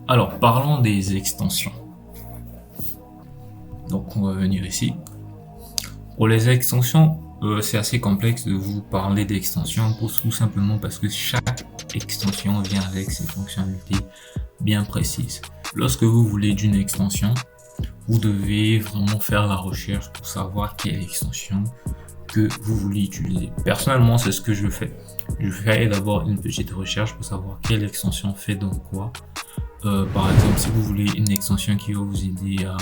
Alors, parlons des extensions. Donc, on va venir ici. Pour les extensions, c'est assez complexe de vous parler d'extensions tout simplement parce que chaque extension vient avec ses fonctionnalités bien précises. Lorsque vous voulez d'une extension, vous devez vraiment faire la recherche pour savoir quelle extension que vous voulez utiliser. Personnellement, c'est ce que je fais. Je fais d'abord une petite recherche pour savoir quelle extension fait donc quoi. Par exemple, si vous voulez une extension qui va vous aider à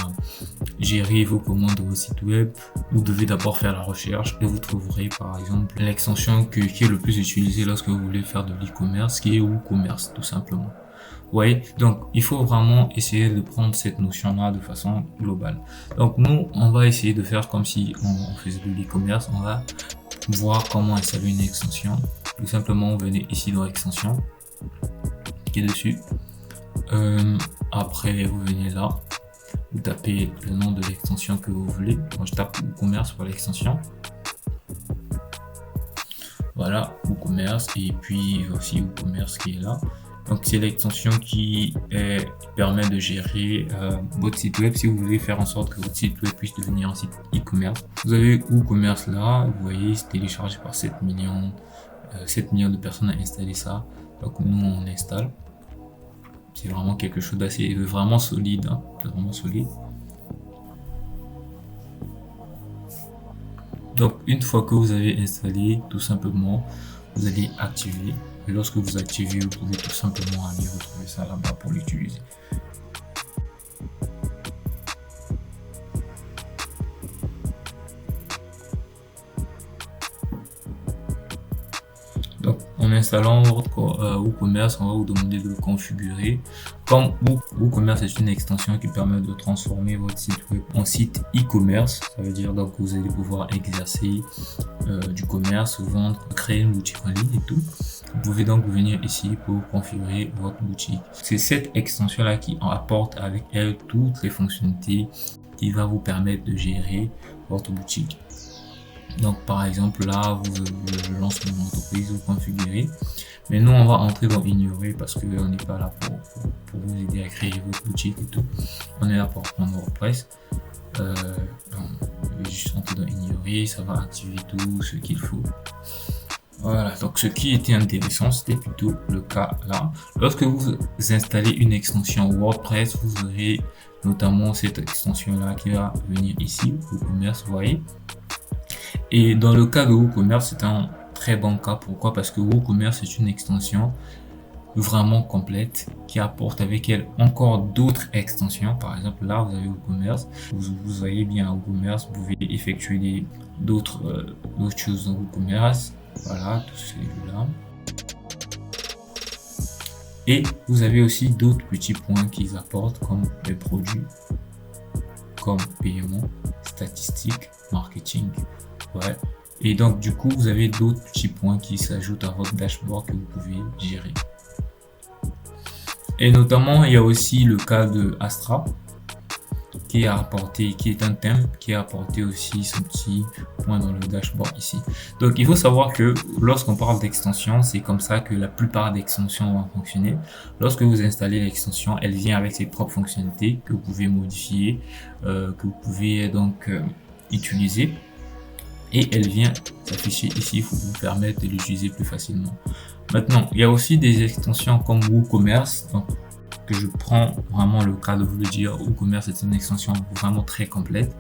gérer vos commandes de votre site web, vous devez d'abord faire la recherche et vous trouverez par exemple l'extension qui est le plus utilisée lorsque vous voulez faire de l'e-commerce, qui est WooCommerce tout simplement. Vous voyez, donc il faut vraiment essayer de prendre cette notion-là de façon globale. Donc nous, on va essayer de faire comme si on faisait de l'e-commerce. On va voir comment installer une extension. Tout simplement, vous venez ici dans l'extension, cliquez dessus. Après, vous venez là, vous tapez le nom de l'extension que vous voulez. Moi, je tape WooCommerce pour l'extension. Voilà, WooCommerce, et puis aussi WooCommerce qui est là. Donc, c'est l'extension qui permet de gérer votre site web si vous voulez faire en sorte que votre site web puisse devenir un site e-commerce. Vous avez WooCommerce là, vous voyez, c'est téléchargé par 7 millions de personnes à installer ça. Donc, nous, on installe. C'est vraiment quelque chose d'assez vraiment solide, hein, vraiment solide. Donc une fois que vous avez installé, tout simplement, vous allez activer. Et lorsque vous activez, vous pouvez tout simplement aller retrouver ça là-bas pour l'utiliser. Donc, en installant votre WooCommerce, on va vous demander de le configurer. Comme WooCommerce est une extension qui permet de transformer votre site web en site e-commerce, ça veut dire donc que vous allez pouvoir exercer du commerce, vendre, créer une boutique en ligne et tout. Vous pouvez donc venir ici pour configurer votre boutique. C'est cette extension-là qui apporte avec elle toutes les fonctionnalités qui va vous permettre de gérer votre boutique. Donc par exemple là, je lance mon entreprise, vous configurez. Mais nous on va entrer dans ignorer parce que on n'est pas là pour vous aider à créer votre boutique et tout. On est là pour prendre WordPress. Donc, je vais juste entrer dans ignorer, ça va activer tout ce qu'il faut. Voilà, donc ce qui était intéressant, c'était plutôt le cas là. Lorsque vous installez une extension WordPress, vous aurez notamment cette extension là qui va venir ici, WooCommerce, vous voyez. Et dans le cas de WooCommerce, c'est un très bon cas. Pourquoi? Parce que WooCommerce est une extension vraiment complète qui apporte avec elle encore d'autres extensions. Par exemple, là, vous avez WooCommerce. Vous voyez bien à WooCommerce, vous pouvez effectuer d'autres choses dans WooCommerce. Voilà, tout celui-là. Et vous avez aussi d'autres petits points qu'ils apportent comme les produits, comme paiement, statistiques, marketing. Ouais. Et donc du coup, vous avez d'autres petits points qui s'ajoutent à votre dashboard que vous pouvez gérer. Et notamment, il y a aussi le cas de Astra qui est un thème qui a apporté aussi son petit point dans le dashboard ici. Donc il faut savoir que lorsqu'on parle d'extension, c'est comme ça que la plupart d'extensions vont fonctionner. Lorsque vous installez l'extension, elle vient avec ses propres fonctionnalités que vous pouvez modifier, que vous pouvez donc utiliser. Et elle vient s'afficher ici pour vous permettre de l'utiliser plus facilement. Maintenant, il y a aussi des extensions comme WooCommerce, donc que je prends vraiment le cas de vous le dire. WooCommerce est une extension vraiment très complète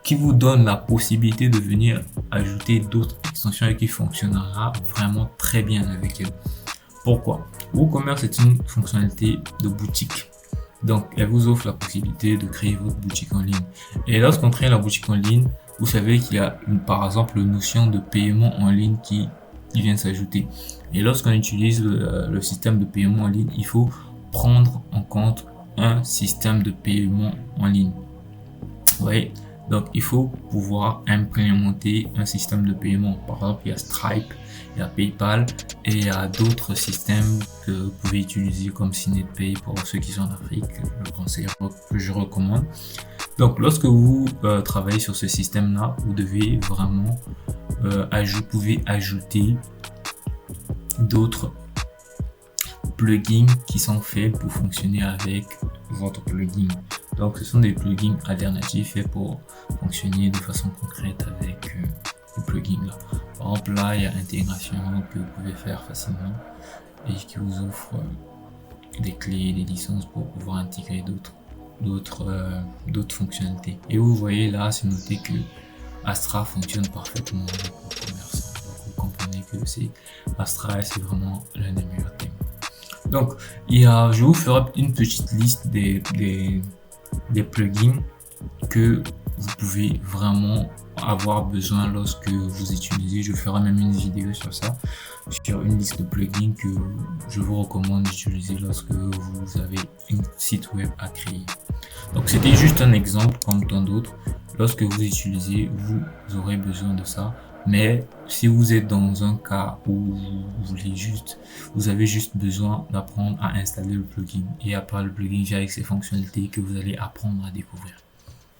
qui vous donne la possibilité de venir ajouter d'autres extensions et qui fonctionnera vraiment très bien avec elle. Pourquoi? WooCommerce est une fonctionnalité de boutique. Donc, elle vous offre la possibilité de créer votre boutique en ligne. Et lorsqu'on crée la boutique en ligne, vous savez qu'il y a par exemple une notion de paiement en ligne qui vient s'ajouter. Et lorsqu'on utilise le système de paiement en ligne, il faut prendre en compte un système de paiement en ligne. Vous voyez? Donc il faut pouvoir implémenter un système de paiement. Par exemple, il y a Stripe, il y a PayPal et il y a d'autres systèmes que vous pouvez utiliser comme SignetPay pour ceux qui sont en Afrique, que je recommande. Donc lorsque vous travaillez sur ce système là, vous devez vraiment pouvez ajouter d'autres plugins qui sont faits pour fonctionner avec votre plugin. Donc, ce sont des plugins alternatifs faits pour fonctionner de façon concrète avec le plugin là. Par exemple, là, il y a intégration que vous pouvez faire facilement et qui vous offre des clés, des licences pour pouvoir intégrer d'autres fonctionnalités. Et vous voyez là, c'est noté que Astra fonctionne parfaitement avec WooCommerce. Donc, vous comprenez que Astra, c'est vraiment l'un des meilleurs thèmes. Donc, je vous ferai une petite liste des plugins que vous pouvez vraiment avoir besoin lorsque vous utilisez. Je ferai même une vidéo sur ça, sur une liste de plugins que je vous recommande d'utiliser lorsque vous avez un site web à créer. Donc, c'était juste un exemple comme tant d'autres. Lorsque vous utilisez, vous aurez besoin de ça. Mais si vous êtes dans un cas où vous avez juste besoin d'apprendre à installer le plugin, et après le plugin, j'ai avec ses fonctionnalités que vous allez apprendre à découvrir.